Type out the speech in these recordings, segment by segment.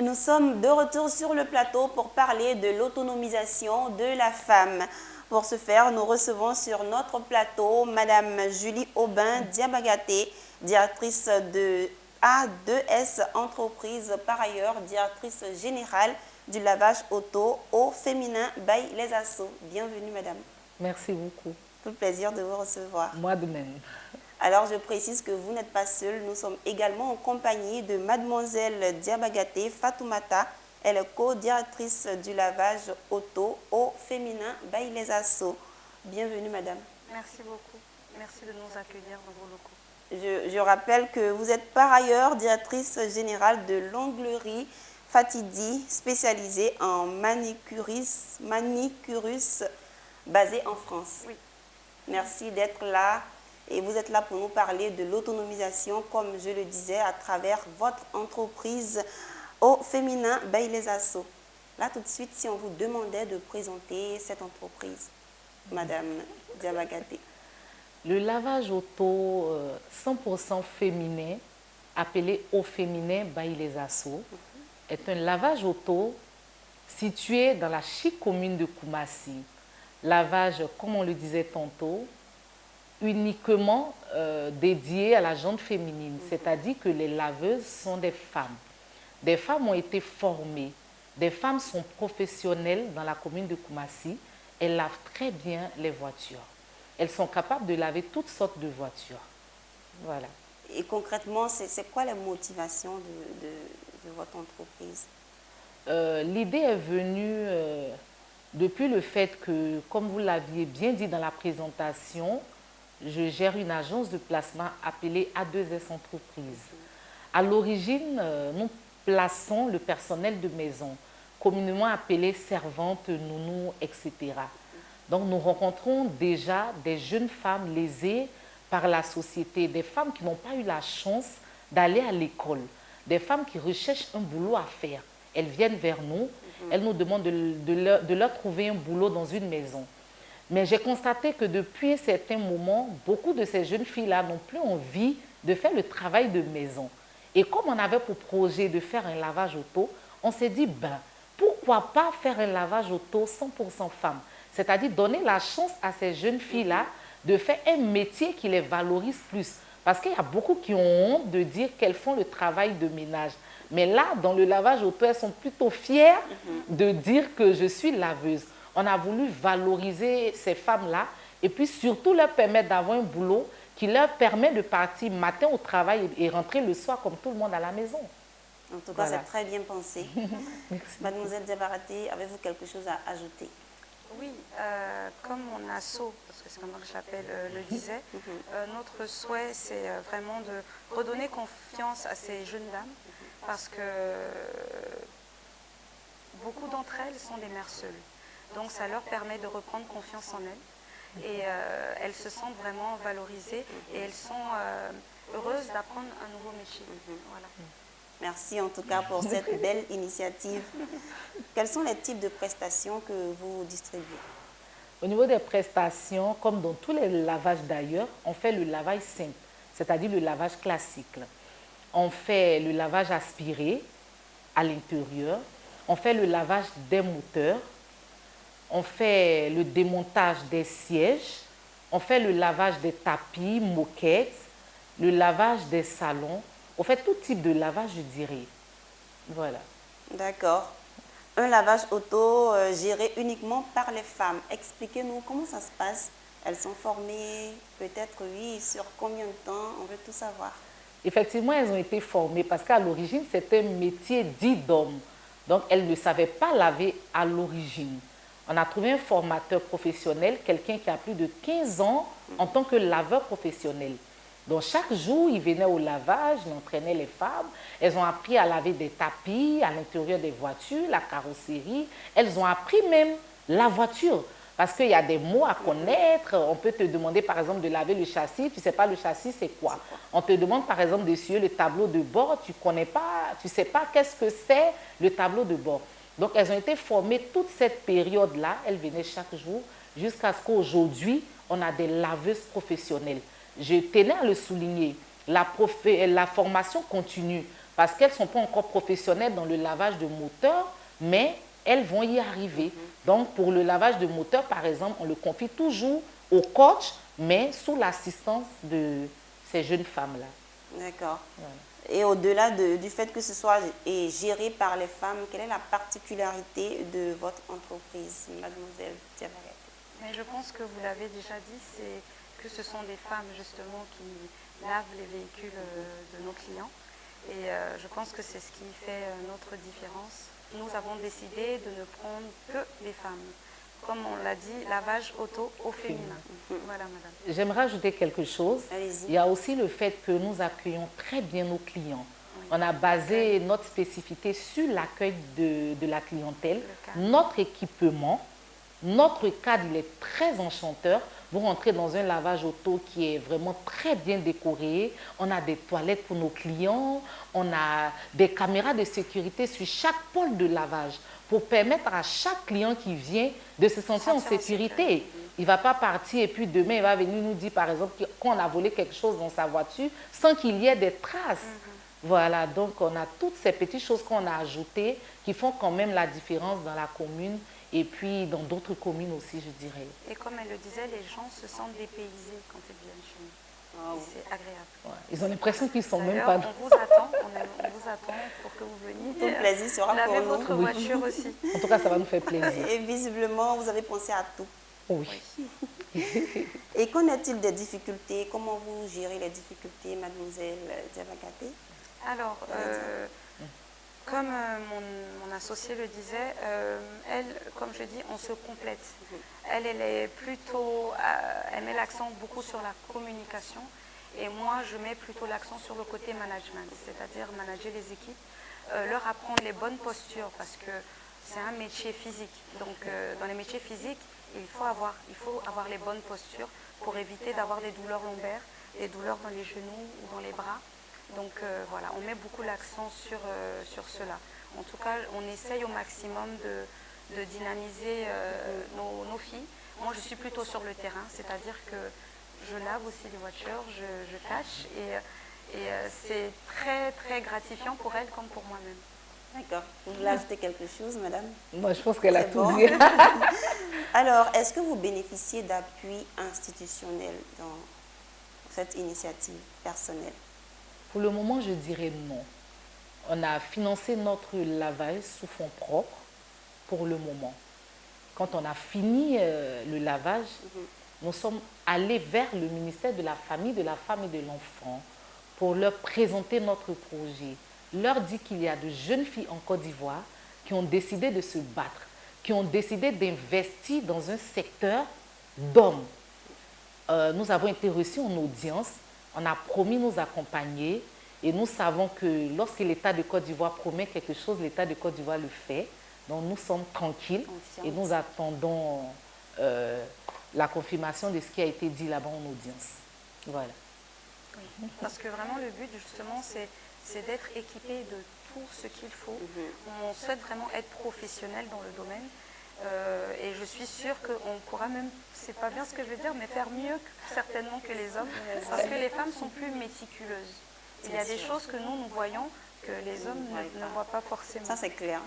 nous sommes de retour sur le plateau pour parler de l'autonomisation de la femme. Pour ce faire, nous recevons sur notre plateau Madame Julie Aubin Diabagaté, directrice de A2S Entreprise, par ailleurs directrice générale du lavage auto au féminin by Les Assos. Bienvenue Madame. Merci beaucoup. Tout plaisir de vous recevoir. Moi de même. Alors, je précise que vous n'êtes pas seule. Nous sommes également en compagnie de Mademoiselle Diabagaté Fatoumata. Elle est co-directrice du lavage auto au féminin by Les Assos. Bienvenue, Madame. Merci beaucoup. Merci de nous accueillir dans vos locaux. Je rappelle que vous êtes par ailleurs directrice générale de l'onglerie Fatidi, spécialisée en manicurus basée en France. Oui. Merci d'être là. Et vous êtes là pour nous parler de l'autonomisation, comme je le disais, à travers votre entreprise au féminin by Les Assos. Là, tout de suite, si on vous demandait de présenter cette entreprise, Madame Diabagaté. Le lavage auto 100% féminin, appelé au féminin by Les Assos, est un lavage auto situé dans la chic commune de Koumassi. Lavage, comme on le disait tantôt, uniquement dédié à la gente féminine, c'est-à-dire que les laveuses sont des femmes. Des femmes ont été formées, des femmes sont professionnelles dans la commune de Koumassi, elles lavent très bien les voitures. Elles sont capables de laver toutes sortes de voitures. Voilà. Et concrètement, c'est quoi la motivation de votre entreprise? L'idée est venue depuis le fait que, comme vous l'aviez bien dit dans la présentation, je gère une agence de placement appelée A2S Entreprise. À l'origine, nous plaçons le personnel de maison, communément appelé servantes, nounous, etc. Donc nous rencontrons déjà des jeunes femmes lésées par la société, des femmes qui n'ont pas eu la chance d'aller à l'école, des femmes qui recherchent un boulot à faire. Elles viennent vers nous, elles nous demandent de leur trouver un boulot dans une maison. Mais j'ai constaté que depuis un certain moment, beaucoup de ces jeunes filles-là n'ont plus envie de faire le travail de maison. Et comme on avait pour projet de faire un lavage auto, on s'est dit, ben, pourquoi pas faire un lavage auto 100% femmes? C'est-à-dire donner la chance à ces jeunes filles-là de faire un métier qui les valorise plus. Parce qu'il y a beaucoup qui ont honte de dire qu'elles font le travail de ménage. Mais là, dans le lavage auto, elles sont plutôt fières de dire que je suis laveuse. On a voulu valoriser ces femmes-là et puis surtout leur permettre d'avoir un boulot qui leur permet de partir matin au travail et rentrer le soir comme tout le monde à la maison. En tout cas, c'est très bien pensé. Mademoiselle Diabagaté, avez-vous quelque chose à ajouter? Oui, comme mon asso, parce que c'est comme ça que je l'appelle, le disait, notre souhait, c'est vraiment de redonner confiance à ces jeunes dames parce que beaucoup d'entre elles sont des mères seules. Donc ça leur permet de reprendre confiance en elles et elles se sentent vraiment valorisées et elles sont heureuses d'apprendre un nouveau métier. Voilà. Merci en tout cas pour cette belle initiative. Quels sont les types de prestations que vous distribuez? Au niveau des prestations, comme dans tous les lavages d'ailleurs, on fait le lavage simple, c'est-à-dire le lavage classique. On fait le lavage aspiré à l'intérieur, on fait le lavage des moteurs, on fait le démontage des sièges, on fait le lavage des tapis, moquettes, le lavage des salons. On fait tout type de lavage, je dirais. Voilà. D'accord. Un lavage auto géré uniquement par les femmes. Expliquez-nous comment ça se passe. Elles sont formées, peut-être oui, sur combien de temps? On veut tout savoir. Effectivement, elles ont été formées parce qu'à l'origine, c'était un métier dit d'homme. Donc, elles ne savaient pas laver à l'origine. On a trouvé un formateur professionnel, quelqu'un qui a plus de 15 ans en tant que laveur professionnel. Donc, chaque jour, il venait au lavage, il entraînait les femmes. Elles ont appris à laver des tapis à l'intérieur des voitures, la carrosserie. Elles ont appris même la voiture. Parce qu'il y a des mots à connaître. On peut te demander, par exemple, de laver le châssis. Tu ne sais pas le châssis, c'est quoi? On te demande, par exemple, d'essuyer le tableau de bord. Tu connais pas, tu ne sais pas qu'est-ce que c'est le tableau de bord. Donc, elles ont été formées toute cette période-là. Elles venaient chaque jour jusqu'à ce qu'aujourd'hui, on a des laveuses professionnelles. Je tenais à le souligner. La formation continue. parce qu'elles ne sont pas encore professionnelles dans le lavage de moteur, mais elles vont y arriver. Donc, pour le lavage de moteur, par exemple, on le confie toujours au coach, mais sous l'assistance de ces jeunes femmes-là. D'accord. Voilà. Et au-delà du fait que ce soit géré par les femmes, quelle est la particularité de votre entreprise, mademoiselle Diabagate? Mais je pense que vous l'avez déjà dit, c'est que ce sont des femmes justement qui lavent les véhicules de nos clients. Et je pense que c'est ce qui fait notre différence. Nous avons décidé de ne prendre que les femmes. Comme on l'a dit, lavage auto au féminin. Voilà, madame. J'aimerais ajouter quelque chose. Allez-y. Il y a aussi le fait que nous accueillons très bien nos clients. On a basé notre spécificité sur l'accueil de la clientèle, notre équipement. Notre cadre, il est très enchanteur. Vous rentrez dans un lavage auto qui est vraiment très bien décoré. On a des toilettes pour nos clients. On a des caméras de sécurité sur chaque pôle de lavage pour permettre à chaque client qui vient de se sentir en sécurité. Il ne va pas partir et puis demain, il va venir nous dire, par exemple, qu'on a volé quelque chose dans sa voiture sans qu'il y ait des traces. Voilà, donc on a toutes ces petites choses qu'on a ajoutées qui font quand même la différence dans la commune et puis dans d'autres communes aussi, je dirais. Et comme elle le disait, les gens se sentent dépaysés quand ils viennent chez nous. Et c'est agréable. Ouais, ils ont l'impression qu'ils ne sont même pas... On vous attend, on vous attend pour que vous veniez. Tout le plaisir sera pour laver nous. votre voiture aussi. En tout cas, ça va nous faire plaisir. Et visiblement, vous avez pensé à tout. Oui. Et qu'en est-il des difficultés? Comment vous gérez les difficultés, mademoiselle Diabagate? Alors, comme mon associé le disait, elle, comme je dis, on se complète. Elle est plutôt, elle met l'accent beaucoup sur la communication et moi, je mets plutôt l'accent sur le côté management, c'est-à-dire manager les équipes, leur apprendre les bonnes postures parce que c'est un métier physique. Donc, dans les métiers physiques, il faut avoir les bonnes postures pour éviter d'avoir des douleurs lombaires, des douleurs dans les genoux ou dans les bras. Donc voilà, on met beaucoup l'accent sur cela. En tout cas, on essaye au maximum de dynamiser nos filles. Moi, je suis plutôt sur le terrain, c'est-à-dire que je lave aussi les voitures, je cache et c'est très très gratifiant pour elles comme pour moi-même. D'accord. Vous voulez ajouter quelque chose, madame? Moi, je pense qu'elle a C'est tout bon. dit. Alors, est-ce que vous bénéficiez d'appui institutionnel dans cette initiative personnelle? Pour le moment, je dirais non. On a financé notre lavage sous fonds propres pour le moment. Quand on a fini le lavage, nous sommes allés vers le ministère de la Famille, de la Femme et de l'Enfant pour leur présenter notre projet. Leur dire qu'il y a de jeunes filles en Côte d'Ivoire qui ont décidé de se battre, qui ont décidé d'investir dans un secteur d'hommes. Nous avons été reçus en audience. On a promis nous accompagner et nous savons que lorsque l'État de Côte d'Ivoire promet quelque chose, l'État de Côte d'Ivoire le fait. Donc nous sommes tranquilles et nous attendons la confirmation de ce qui a été dit là-bas en audience. Voilà. Oui, parce que vraiment le but justement c'est d'être équipé de tout ce qu'il faut. On souhaite vraiment être professionnel dans le domaine. Et je suis sûre qu'on pourra même, c'est pas bien ce que je veux dire, mais faire mieux certainement que les hommes, parce que les femmes sont plus méticuleuses. Il y a des choses que nous voyons que les hommes ne voient pas forcément. Ça, c'est clair.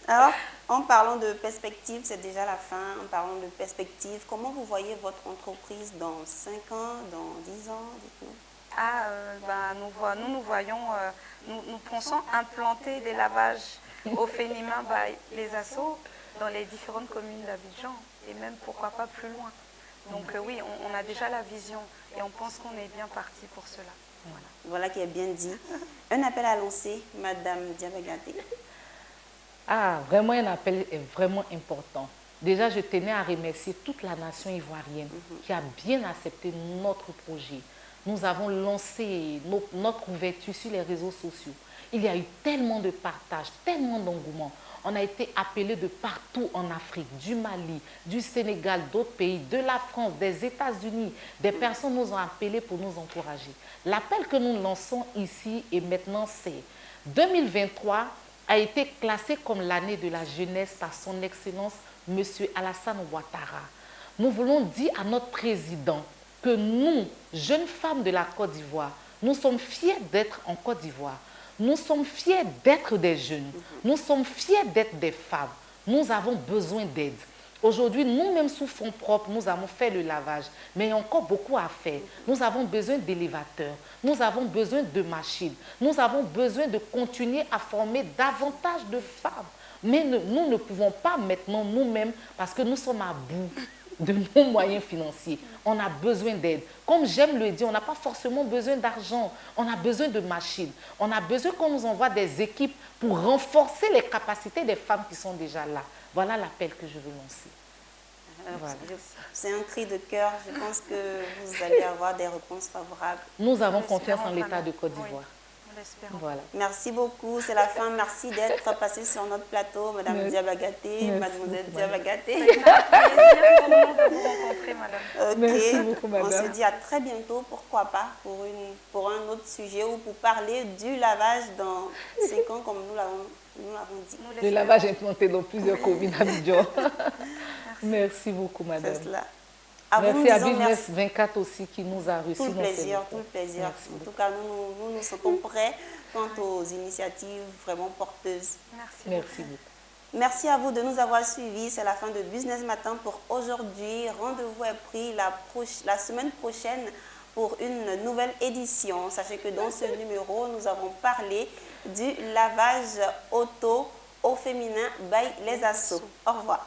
Alors, en parlant de perspective, c'est déjà la fin, en parlant de perspective, comment vous voyez votre entreprise dans 5 ans, dans 10 ans, dites-nous? Nous pensons implanter des lavages au féminin, les assos, dans les différentes communes d'Abidjan et même pourquoi pas plus loin. Donc oui, on a déjà la vision et on pense qu'on est bien parti pour cela. Voilà qui est bien dit. Un appel à lancer, madame Diabagate. Ah, vraiment un appel est vraiment important. Déjà, je tenais à remercier toute la nation ivoirienne qui a bien accepté notre projet. Nous avons lancé notre ouverture sur les réseaux sociaux. Il y a eu tellement de partage, tellement d'engouement. On a été appelés de partout en Afrique, du Mali, du Sénégal, d'autres pays, de la France, des États-Unis. Des personnes nous ont appelés pour nous encourager. L'appel que nous lançons ici et maintenant, c'est 2023 a été classé comme l'année de la jeunesse par son Excellence, M. Alassane Ouattara. Nous voulons dire à notre président que nous, jeunes femmes de la Côte d'Ivoire, Nous sommes fiers d'être en Côte d'Ivoire. Nous sommes fiers d'être des jeunes. Nous sommes fiers d'être des femmes. Nous avons besoin d'aide. Aujourd'hui, nous-mêmes sous fonds propres, nous avons fait le lavage, mais il y a encore beaucoup à faire. Nous avons besoin d'élévateurs, nous avons besoin de machines, nous avons besoin de continuer à former davantage de femmes. Mais nous ne pouvons pas maintenant nous-mêmes, parce que nous sommes à bout de nos moyens financiers. On a besoin d'aide. Comme j'aime le dire, on n'a pas forcément besoin d'argent, on a besoin de machines. On a besoin qu'on nous envoie des équipes pour renforcer les capacités des femmes qui sont déjà là. Voilà l'appel que je veux lancer. Voilà. C'est un cri de cœur. Je pense que vous allez avoir des réponses favorables. Nous avons confiance en l'État de Côte d'Ivoire. Oui, on l'espère. Voilà. Merci beaucoup. C'est la fin. Merci d'être passé sur notre plateau, Madame Diabagaté, Mademoiselle Diabagaté. C'est un plaisir pour nous de vous rencontrer, madame. Ok. Merci beaucoup, madame. On se dit à très bientôt. Pourquoi pas pour un autre sujet ou pour parler du lavage dans 5 ans, comme nous l'avons dit. Nous Le l'espérons. lavage est implanté dans plusieurs communes à Abidjan. Merci beaucoup, madame. C'est cela. À vous, Merci nous à disons Business merci. 24 aussi qui nous a reçus Tout le dans ces plaisir, locaux. tout le plaisir. Merci En beaucoup. tout cas, nous nous sentons prêts quant aux initiatives vraiment porteuses. Merci. Merci beaucoup. Merci à vous de nous avoir suivis. C'est la fin de Business Matin pour aujourd'hui. Rendez-vous est pris la semaine prochaine pour une nouvelle édition. Sachez que dans ce numéro, nous avons parlé du lavage auto au féminin by les Assos. Au revoir.